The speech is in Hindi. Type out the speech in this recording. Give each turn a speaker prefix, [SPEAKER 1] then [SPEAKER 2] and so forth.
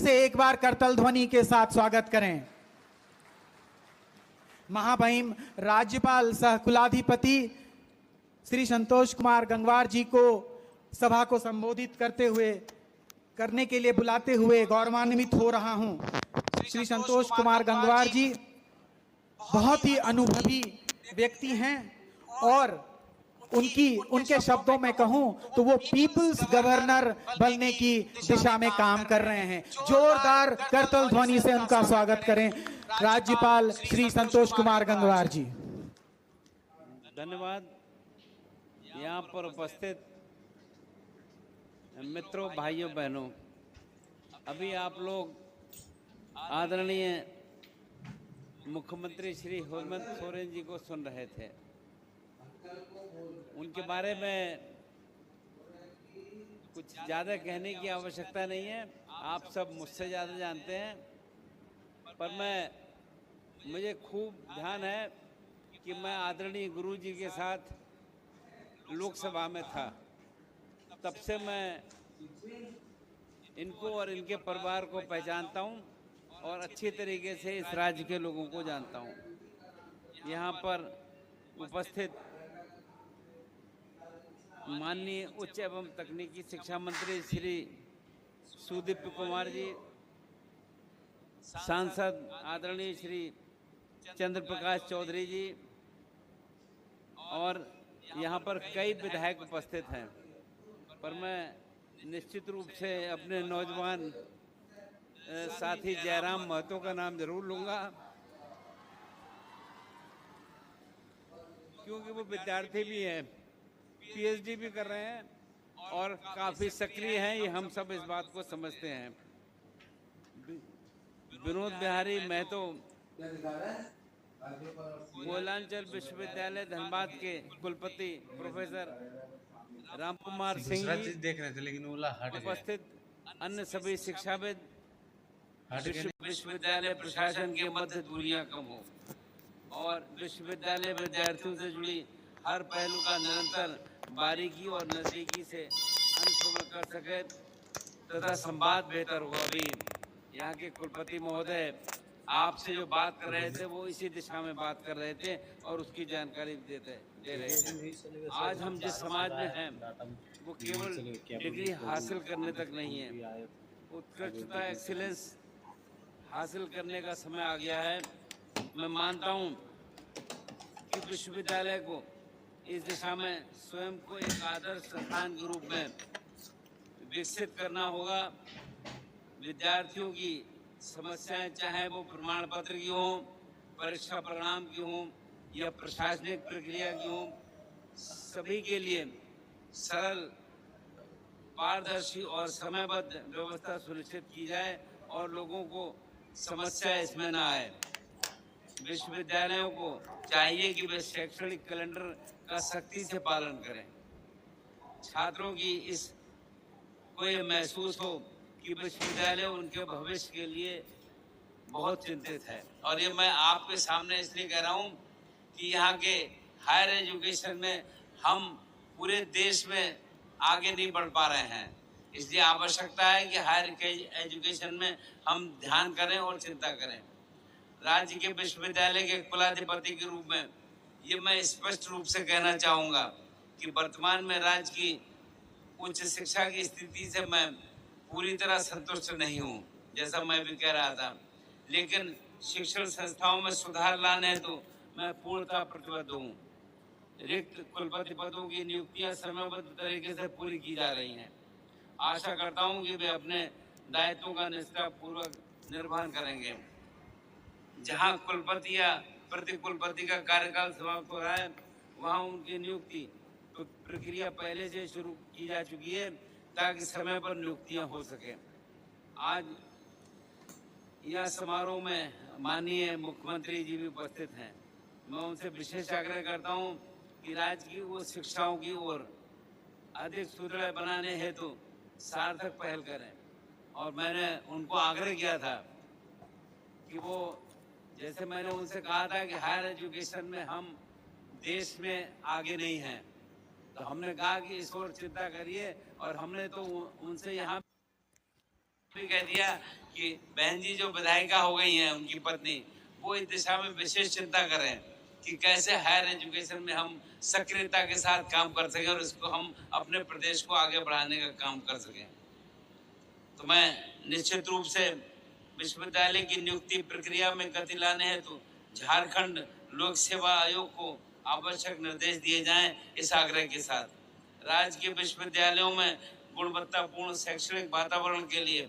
[SPEAKER 1] से एक बार करतल ध्वनि के साथ स्वागत करें। महामहिम राज्यपाल सह कुलाधिपति श्री संतोष कुमार गंगवार जी को सभा को संबोधित करने के लिए बुलाते हुए गौरवान्वित हो रहा हूं। श्री संतोष कुमार गंगवार जी बहुत ही अनुभवी व्यक्ति हैं और उनके शब्दों में कहूं तो वो पीपल्स गवर्नर बनने की दिशा में काम कर रहे हैं। जोरदार करतल ध्वनि से उनका स्वागत करें राज्यपाल श्री संतोष कुमार गंगवार जी।
[SPEAKER 2] धन्यवाद। यहाँ पर उपस्थित मित्रों, भाइयों, बहनों, अभी आप लोग आदरणीय मुख्यमंत्री श्री हेमंत सोरेन जी को सुन रहे थे। उनके बारे में कुछ ज़्यादा कहने की आवश्यकता नहीं है, आप सब मुझसे ज़्यादा जानते हैं। पर मुझे खूब ध्यान है कि मैं आदरणीय गुरु जी के साथ लोकसभा में था, तब से मैं इनको और इनके परिवार को पहचानता हूं और अच्छी तरीके से इस राज्य के लोगों को जानता हूं। यहाँ पर उपस्थित माननीय उच्च एवं तकनीकी शिक्षा मंत्री श्री सुदीप्त कुमार जी, सांसद आदरणीय श्री चंद्र प्रकाश चौधरी जी और यहाँ पर कई विधायक उपस्थित हैं। पर मैं निश्चित रूप से अपने नौजवान साथी जयराम महतो का नाम जरूर लूँगा, क्योंकि वो विद्यार्थी भी हैं, पीएचडी भी कर रहे हैं और काफ़ी सक्रिय हैं। ये हम सब इस बात को समझते हैं। विनोद बिहारी महतो गोलांचल विश्वविद्यालय धनबाद के कुलपति प्रोफेसर राम कुमार सिंह जी
[SPEAKER 3] देख रहे थे, लेकिन
[SPEAKER 2] उपस्थित अन्य सभी शिक्षाविद, विश्वविद्यालय प्रशासन के मध्य दूरियां कम हो और विश्वविद्यालय विद्यार्थियों से जुड़ी हर पहलू का निरंतर बारीकी और नजदीकी से अनुश्रवण कर सके तथा संवाद बेहतर हो। अभी यहाँ के कुलपति महोदय आपसे जो बात कर रहे थे वो इसी दिशा में बात कर रहे थे और उसकी जानकारी दे रहे थे। आज हम जिस समाज में हैं वो केवल डिग्री हासिल करने तक नहीं है, उत्कृष्टता एक्सीलेंस हासिल करने का समय आ गया है। मैं मानता हूँ कि विश्वविद्यालय को इस दिशा में स्वयं को एक आदर्श संस्थान के रूप में विकसित करना होगा। विद्यार्थियों की समस्याएं चाहे वो प्रमाण पत्र की हों, परीक्षा परिणाम की हों या प्रशासनिक प्रक्रिया की हों, सभी के लिए सरल, पारदर्शी और समयबद्ध व्यवस्था सुनिश्चित की जाए और लोगों को समस्या इसमें न आए। विश्वविद्यालयों को चाहिए कि वे शैक्षणिक कैलेंडर का सख्ती से पालन करें। छात्रों की को ये महसूस हो कि विश्वविद्यालय उनके भविष्य के लिए बहुत चिंतित है। और ये मैं आपके सामने इसलिए कह रहा हूँ कि यहाँ के हायर एजुकेशन में हम पूरे देश में आगे नहीं बढ़ पा रहे हैं, इसलिए आवश्यकता है कि हायर एजुकेशन में हम ध्यान करें और चिंता करें। राज्य के विश्वविद्यालय के कुलाधिपति के रूप में ये मैं स्पष्ट रूप से कहना चाहूँगा कि वर्तमान में राज्य की उच्च शिक्षा की स्थिति से मैं पूरी तरह संतुष्ट नहीं हूँ, जैसा मैं भी कह रहा था, लेकिन शिक्षण संस्थाओं में सुधार लाने हेतु मैं पूर्णतः प्रतिबद्ध हूँ। रिक्त कुलपति पदों की नियुक्तियां समयबद्ध तरीके से पूरी की जा रही हैं। आशा करता हूँ कि वे अपने दायित्वों का निष्ठापूर्वक निर्वहन करेंगे। जहाँ कुलपति या प्रति कुलपति का कार्यकाल समाप्त हो रहा है, वहाँ उनकी नियुक्ति प्रक्रिया पहले से शुरू की जा चुकी है ताकि समय पर नियुक्तियां हो सके। आज यह समारोह में माननीय मुख्यमंत्री जी भी उपस्थित हैं। मैं उनसे विशेष आग्रह करता हूं कि राज्य की वो शिक्षाओं की ओर अधिक सुदृढ़ बनाने हेतु सार्थक पहल करें। और मैंने उनको आग्रह किया था कि वो, जैसे मैंने उनसे कहा था कि हायर एजुकेशन में हम देश में आगे नहीं हैं, तो हमने कहा कि इस ओर चिंता करिए। और हमने तो उनसे यहाँ भी कह दिया कि बहन जी जो विधायिका हो गई हैं, उनकी पत्नी, वो इस दिशा में विशेष चिंता करें कि कैसे हायर एजुकेशन में हम सक्रियता के साथ काम कर सकें और इसको हम अपने प्रदेश को आगे बढ़ाने का काम कर सकें। तो मैं निश्चित रूप से विश्वविद्यालय की नियुक्ति प्रक्रिया में गति लाने हेतु झारखंड लोक सेवा आयोग को आवश्यक निर्देश दिए जाएं, इस आग्रह के साथ राज्य के विश्वविद्यालयों में गुणवत्तापूर्ण शैक्षणिक वातावरण के लिए